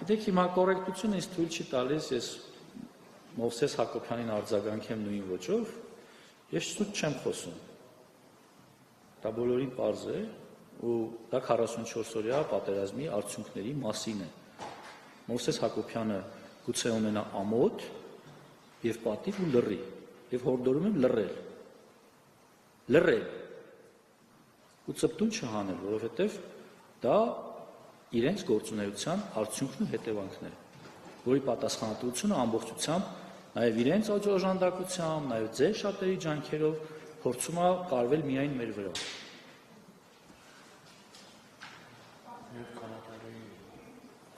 Գիտեք, հիմա կոռեկտությունը ինձ թույլ չի տալիս, ես Մովսես Հակոբյանին արձագանքեմ նույն ոճով, ես սուտ չեմ խոսում։ Դա բոլորին պարզ է, ու դա 44-օրյա պատերազմի արդյունքների մասին է։ Մովսես Հակոբյանը գուցե ունենա ամոթ եւ պատիվ ու լռի, եւ հորդորում եմ լռել։ Լռել։ Ու ծպտուն չհանել, որովհետեւ դա իրենց գործունեության արդյունքն ու հետևանքն է, որի պատասխանատվությունը ամբողջությամբ նաև իրենց օժանդակությամբ, նաև ձեր շատերի ջանքերով փորձում է կարվել միայն մեր վրա։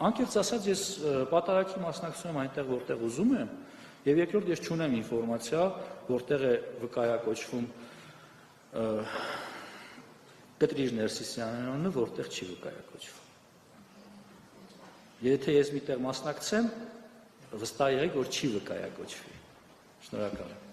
Անկեղծ ասած, ես պատարագի մասնակցում եմ այնտեղ, որտեղ ուզում եմ, եւ երկրորդ ես չունեմ ինֆորմացիա, որտեղ է վկայակոչվում Կտրիժ Ներսիսյանի անունը, որտեղ չի վկայակոչվում։ Եթե ես միտեղ մասնակցեմ, վստահ եղեք, որ չի վկայակոչվի։ Շնորհակալ եմ։